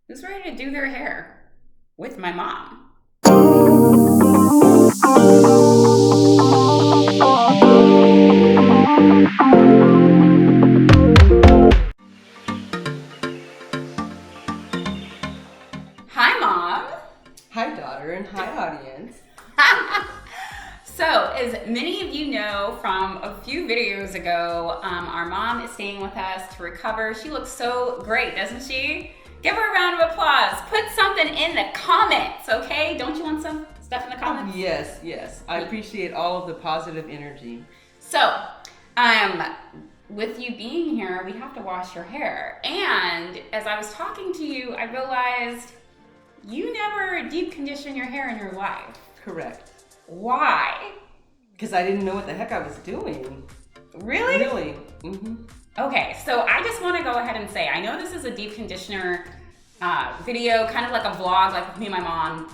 who's ready to do their hair with my mom. Hi, Mom. Hi, daughter, and hi, audience. So, as many of you know from a few videos ago, our mom is staying with us to recover. She looks so great, doesn't she? Give her a round of applause. Put something in the comments, okay? Don't you want some stuff in the comments? Yes. I appreciate all of the positive energy. So, with you being here, we have to wash your hair. And as I was talking to you, I realized you never deep condition your hair in your life. Correct. Why? Because I didn't know what the heck I was doing. Really? Really. Mm-hmm. Okay, so I just want to go ahead and say, I know this is a deep conditioner video, kind of like a vlog, like with me and my mom.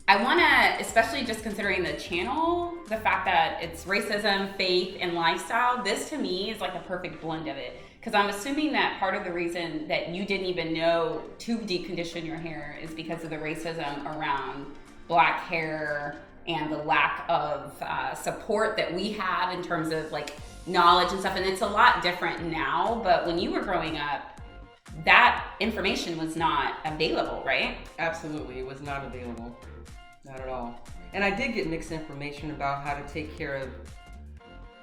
I want to, especially just considering the channel, the fact that it's racism, faith, and lifestyle, this to me is like a perfect blend of it. Because I'm assuming that part of the reason that you didn't even know to deep condition your hair is because of the racism around black hair and the lack of support that we have in terms of like knowledge and stuff. And it's a lot different now, but when you were growing up, that information was not available, right? Absolutely, it was not available. Not at all. And I did get mixed information about how to take care of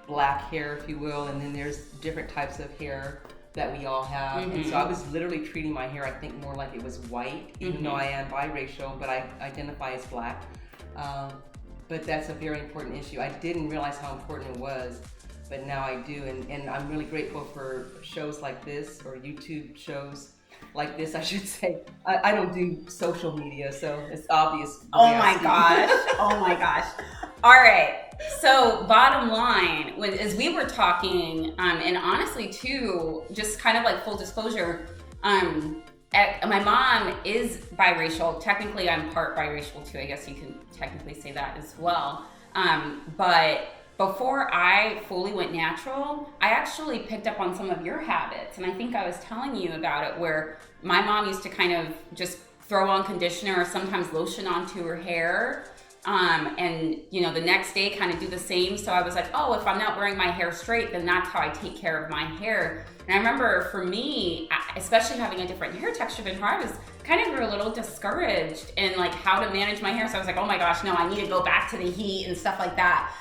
black hair, if you will, and then there's different types of hair that we all have. And so I was literally treating my hair, I think, more like it was white, even though I am biracial, but I identify as black. But that's a very important issue. I didn't realize how important it was, but now I do. And I'm really grateful for shows like this, or YouTube shows like this, I should say. I don't do social media, so it's obvious. Oh my gosh. Oh my gosh. All right. So bottom line, as we were talking, and honestly too, just kind of like full disclosure, my mom is biracial. Technically, I'm part biracial too. I guess you can technically say that as well. But before I fully went natural, I actually picked up on some of your habits. And I think I was telling you about it, where my mom used to kind of just throw on conditioner or sometimes lotion onto her hair. And the next day kind of do the same. So I was like, oh, if I'm not wearing my hair straight, then that's how I take care of my hair. And I remember for me, especially having a different hair texture than her, I was kind of a little discouraged in like how to manage my hair. So I was like, oh my gosh, no, I need to go back to the heat and stuff like that.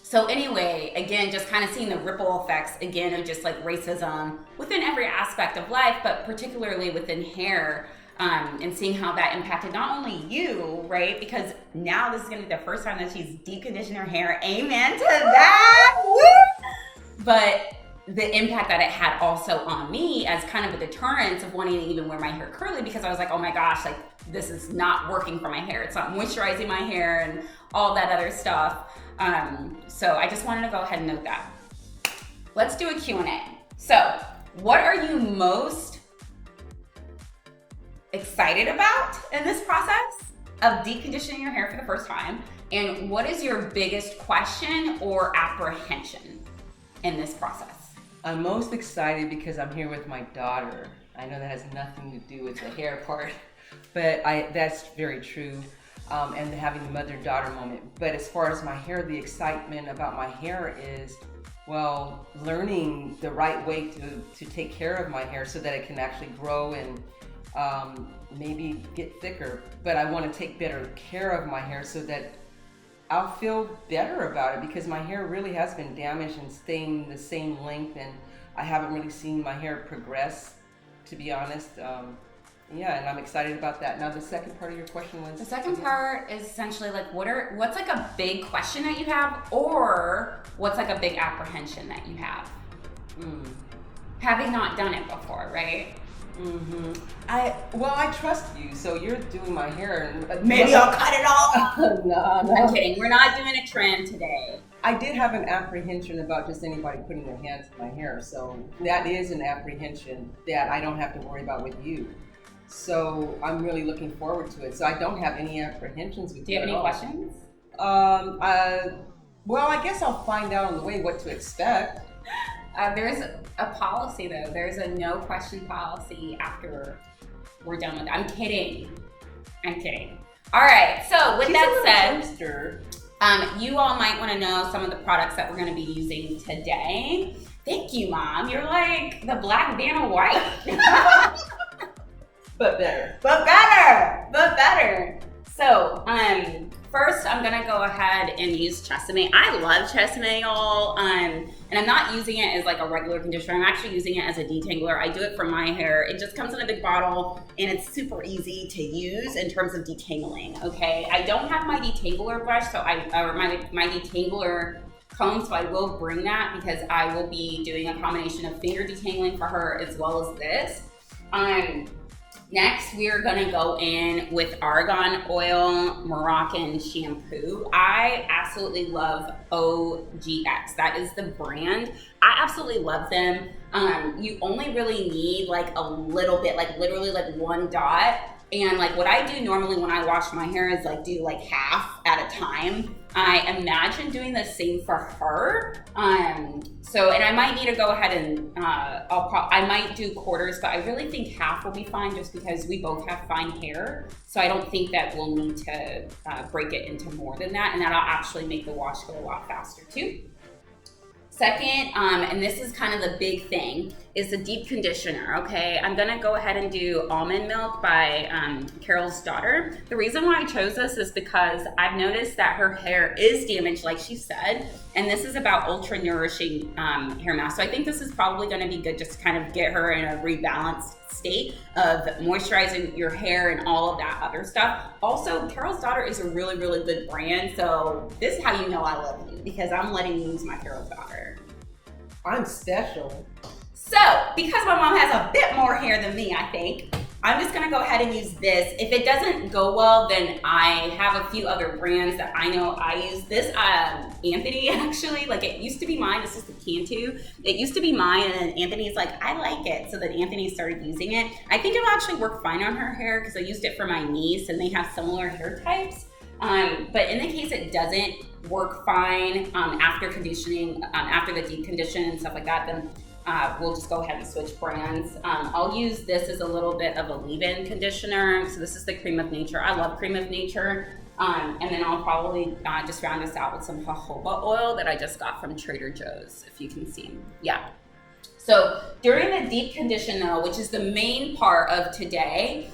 So anyway, again, just kind of seeing the ripple effects again of just like racism within every aspect of life, but particularly within hair. And seeing how that impacted not only you, right? Because now this is gonna be the first time that she's deep conditioned her hair. Amen to that. Woo! But the impact that it had also on me as kind of a deterrent of wanting to even wear my hair curly, because I was like, oh my gosh, like this is not working for my hair. It's not moisturizing my hair and all that other stuff. So I just wanted to go ahead and note that. Let's do a Q&A. So what are you most excited about in this process of deep conditioning your hair for the first time? And what is your biggest question or apprehension in this process? I'm most excited because I'm here with my daughter. I know that has nothing to do with the hair part, but that's very true. And having the mother-daughter moment. But as far as my hair, the excitement about my hair is, well, learning the right way to take care of my hair so that it can actually grow and maybe get thicker. But I want to take better care of my hair so that I'll feel better about it, because my hair really has been damaged and staying the same length, and I haven't really seen my hair progress, to be honest. And I'm excited about that. Now, the second part of your question was? The second part is essentially like, what's like a big question that you have, or what's like a big apprehension that you have? Having not done it before, right? I trust you, so you're doing my hair. And maybe I'll cut it off. No. I'm kidding. We're not doing a trend today. I did have an apprehension about just anybody putting their hands in my hair, so that is an apprehension that I don't have to worry about with you. So I'm really looking forward to it. So I don't have any apprehensions with you. Do you have any questions? Well, I guess I'll find out on the way what to expect. There's a policy though. There's a no question policy after we're done with it. I'm kidding. All right. So with that said, you all might want to know some of the products that we're going to be using today. Thank you, Mom. You're like the Black Vanna White. But better. So, first I'm gonna go ahead and use Tresemme. I love Tresemme, y'all. And I'm not using it as like a regular conditioner. I'm actually using it as a detangler. I do it for my hair. It just comes in a big bottle and it's super easy to use in terms of detangling, okay? I don't have my detangler brush, or my detangler comb, so I will bring that because I will be doing a combination of finger detangling for her as well as this. Next, we are gonna go in with Argan Oil Moroccan Shampoo. I absolutely love OGX. That is the brand. I absolutely love them. You only really need like a little bit, like literally like one dot. And like what I do normally when I wash my hair is like do like half at a time. I imagine doing the same for her. And I might need to go ahead and I might do quarters, but I really think half will be fine just because we both have fine hair. So I don't think that we'll need to break it into more than that, and that'll actually make the wash go a lot faster too. Second, and this is kind of the big thing, is the deep conditioner, okay? I'm gonna go ahead and do Almond Milk by Carol's Daughter. The reason why I chose this is because I've noticed that her hair is damaged, like she said, and this is about ultra nourishing hair mask. So I think this is probably gonna be good just to kind of get her in a rebalanced state of moisturizing your hair and all of that other stuff. Also, Carol's Daughter is a really, really good brand, so this is how you know I love you, because I'm letting you use my Carol's Daughter. I'm special. So, because my mom has a bit more hair than me, I think, I'm just gonna go ahead and use this. If it doesn't go well, then I have a few other brands that I know I use. This Anthony, actually, like it used to be mine. This is the Cantu. It used to be mine, and Anthony's like, I like it. So then Anthony started using it. I think it'll actually work fine on her hair because I used it for my niece, and they have similar hair types. But in the case it doesn't work fine after conditioning, after the deep condition and stuff like that, then we'll just go ahead and switch brands. I'll use this as a little bit of a leave-in conditioner. So this is the Cream of Nature. I love Cream of Nature. And then I'll probably just round this out with some jojoba oil that I just got from Trader Joe's, if you can see. Yeah. So during the deep condition though, which is the main part of today,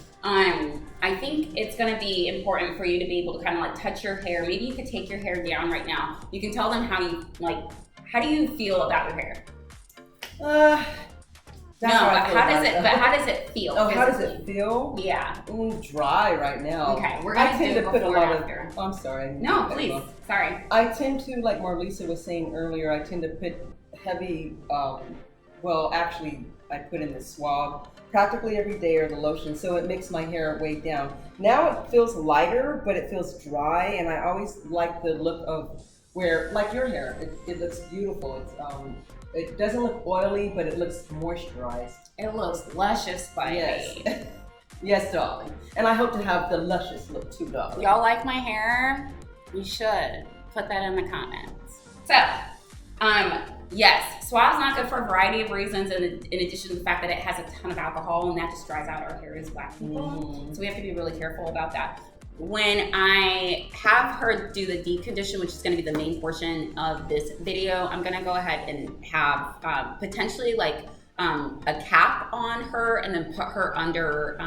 I think it's going to be important for you to be able to kind of like touch your hair. Maybe you could take your hair down right now. You can tell them how do you feel about your hair? How does it feel? Oh, how does it feel? Yeah. Ooh, dry right now. Okay, we're gonna do it before and after. I'm sorry. No, please. Sorry. I tend to, like Marlisa was saying earlier, I tend to put heavy, actually I put in the swab practically every day, or the lotion, so it makes my hair way down. Now it feels lighter, but it feels dry, and I always like the look of where, like your hair, it looks beautiful. It doesn't look oily, but it looks moisturized. It looks luscious by me. Yes, darling. And I hope to have the luscious look too, darling. Y'all like my hair? You should. Put that in the comments. So, yes, swab's not good for a variety of reasons, in addition to the fact that it has a ton of alcohol, and that just dries out our hair as Black people. So we have to be really careful about that. When I have her do the deep condition, which is going to be the main portion of this video, I'm going to go ahead and have potentially like a cap on her, and then put her under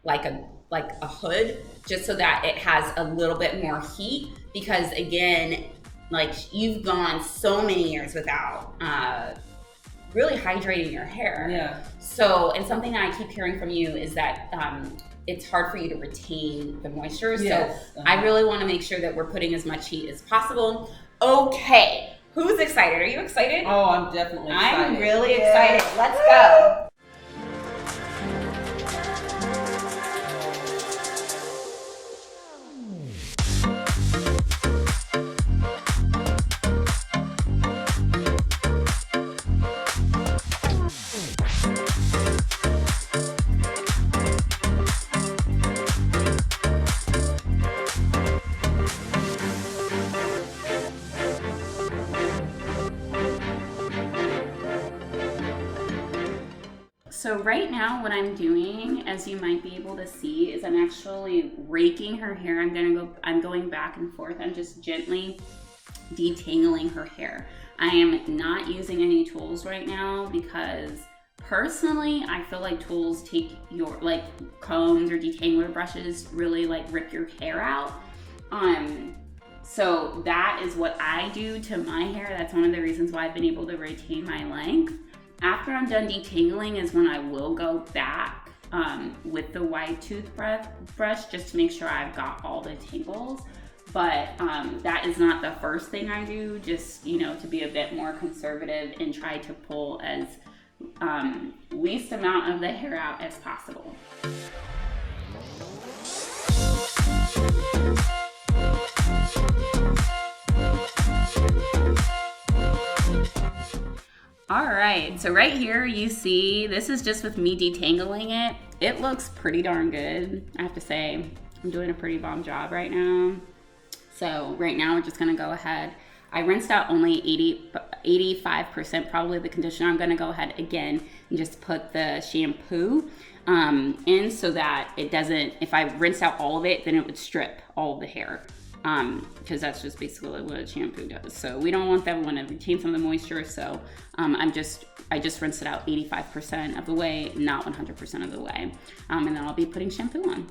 like a hood, just so that it has a little bit more heat, because again, like you've gone so many years without really hydrating your hair. Yeah. So, and something that I keep hearing from you is that it's hard for you to retain the moisture. Yes. So I really want to make sure that we're putting as much heat as possible. Okay, who's excited? Are you excited? Oh, I'm definitely excited. I'm really excited. Let's go. So right now what I'm doing, as you might be able to see, is I'm actually raking her hair. I'm going back and forth. I'm just gently detangling her hair. I am not using any tools right now because personally, I feel like tools take your, like combs or detangler brushes really like rip your hair out. So that is what I do to my hair. That's one of the reasons why I've been able to retain my length. After I'm done detangling is when I will go back with the wide toothbrush just to make sure I've got all the tangles. But that is not the first thing I do, just, you know, to be a bit more conservative and try to pull as least amount of the hair out as possible. All right, so right here you see, this is just with me detangling it. It looks pretty darn good. I have to say, I'm doing a pretty bomb job right now. So right now we're just gonna go ahead. I rinsed out only 85% probably the conditioner. I'm gonna go ahead again and just put the shampoo in so that it doesn't, if I rinse out all of it, then it would strip all of the hair. Because that's just basically what a shampoo does. So we don't want that. We want to retain some of the moisture. So I just rinsed it out 85% of the way, not 100% of the way. And then I'll be putting shampoo on.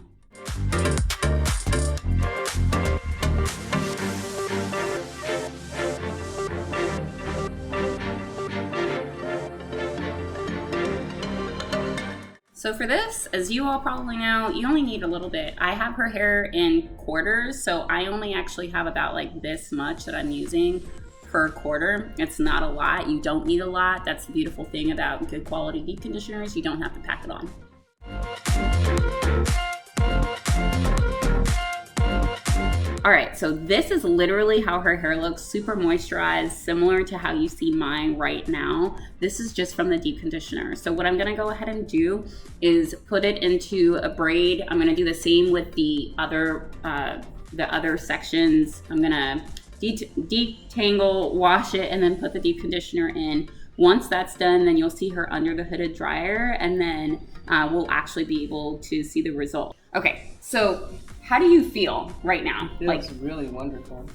So for this, as you all probably know, you only need a little bit. I have her hair in quarters, so I only actually have about like this much that I'm using per quarter. It's not a lot. You don't need a lot. That's the beautiful thing about good quality deep conditioners. You don't have to pack it on. All right, so this is literally how her hair looks, super moisturized, similar to how you see mine right now. This is just from the deep conditioner. So what I'm gonna go ahead and do is put it into a braid. I'm gonna do the same with the other sections. I'm gonna detangle, wash it, and then put the deep conditioner in. Once that's done, then you'll see her under the hooded dryer, and then we'll actually be able to see the result. Okay, so how do you feel right now? It feels really wonderful.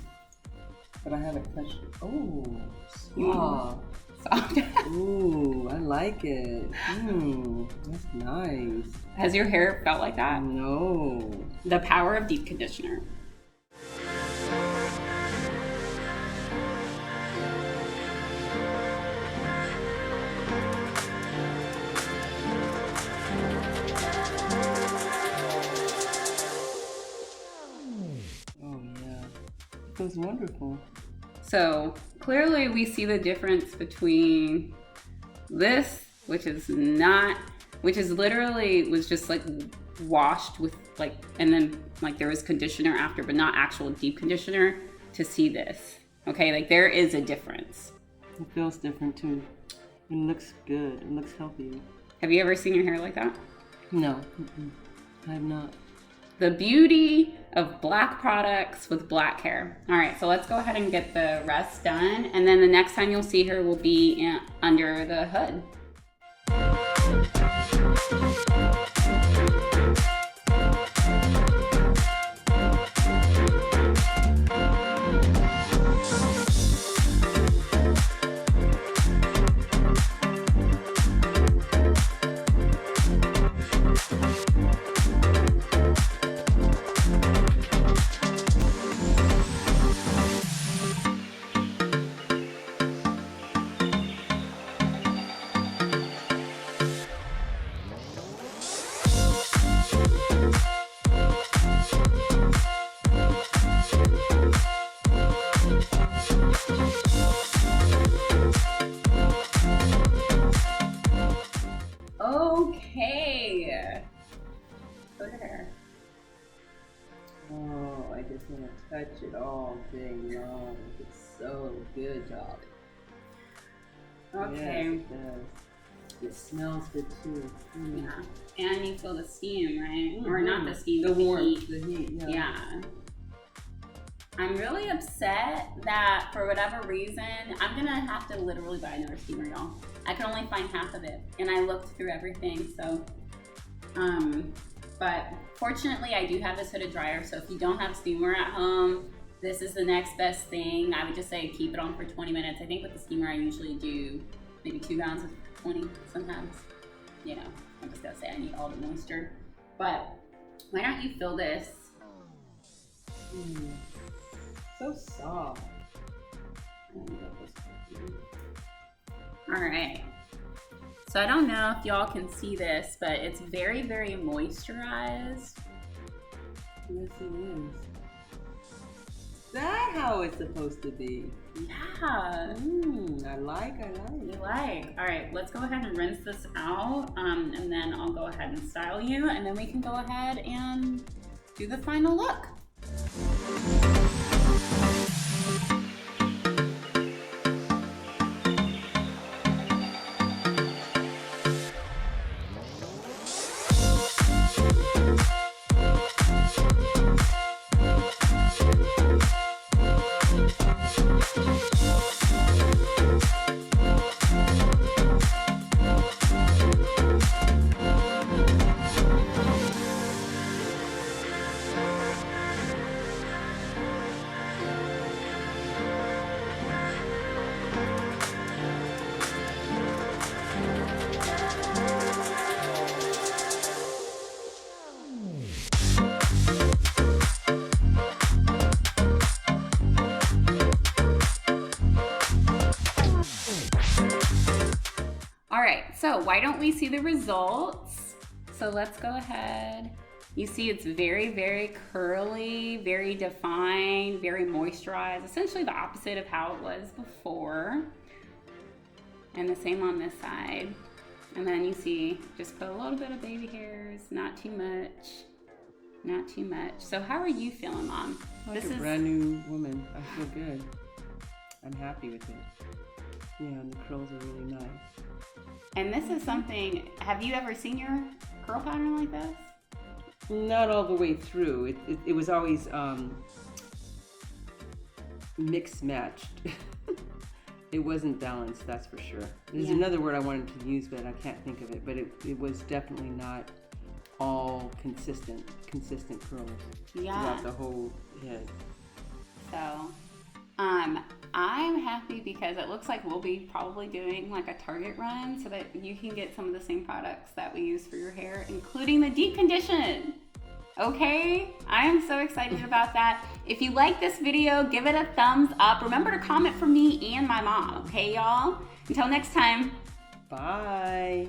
But I haven't touched it. Oh, soft. Ooh, I like it. That's nice. Has your hair felt like that? No. The power of deep conditioner. Feels wonderful. So clearly we see the difference between this, which is literally was just like washed with like, and then like there was conditioner after, but not actual deep conditioner, to see this. Okay, like there is a difference. It feels different too. It looks good. It looks healthy. Have you ever seen your hair like that? No, I have not. The beauty of black products with black hair. All right, so let's go ahead and get the rest done. And then the next time you'll see her will be under the hood. Okay. Look at her. Oh, I just want to touch it all day long. It's so good, job. Okay. Yes, it does. It smells good too. Yeah. And you feel the steam, right? Or not the steam, the warmth, heat. the heat. Yeah. I'm really upset that for whatever reason, I'm gonna have to literally buy another steamer, y'all. I could only find half of it, and I looked through everything. So, but fortunately, I do have this hooded dryer. So if you don't have steamer at home, this is the next best thing. I would just say keep it on for 20 minutes. I think with the steamer, I usually do maybe 2 gallons of 20 sometimes. You know, I'm just gonna say I need all the moisture. But why don't you fill this? So soft. All right. So I don't know if y'all can see this, but it's very, very moisturized. Yes, it is. Is that how it's supposed to be? Yeah. I like. You like. All right, let's go ahead and rinse this out, and then I'll go ahead and style you, and then we can go ahead and do the final look. All right, so why don't we see the results? So let's go ahead. You see it's very, very curly, very defined, very moisturized, essentially the opposite of how it was before. And the same on this side. And then you see, just put a little bit of baby hairs, not too much, not too much. So how are you feeling, Mom? Like this is a brand new woman. I feel good. I'm happy with it. Yeah, and the curls are really nice. And this is something, have you ever seen your curl pattern like this? Not all the way through. It was always mixed matched. It wasn't balanced, that's for sure. There's another word I wanted to use, but I can't think of it. But it was definitely not all consistent curls throughout the whole head. So, I'm happy because it looks like we'll be probably doing like a Target run so that you can get some of the same products that we use for your hair, including the deep condition. Okay, I am so excited about that. If you like this video, give it a thumbs up. Remember to comment for me and my mom, okay, y'all? Until next time. Bye.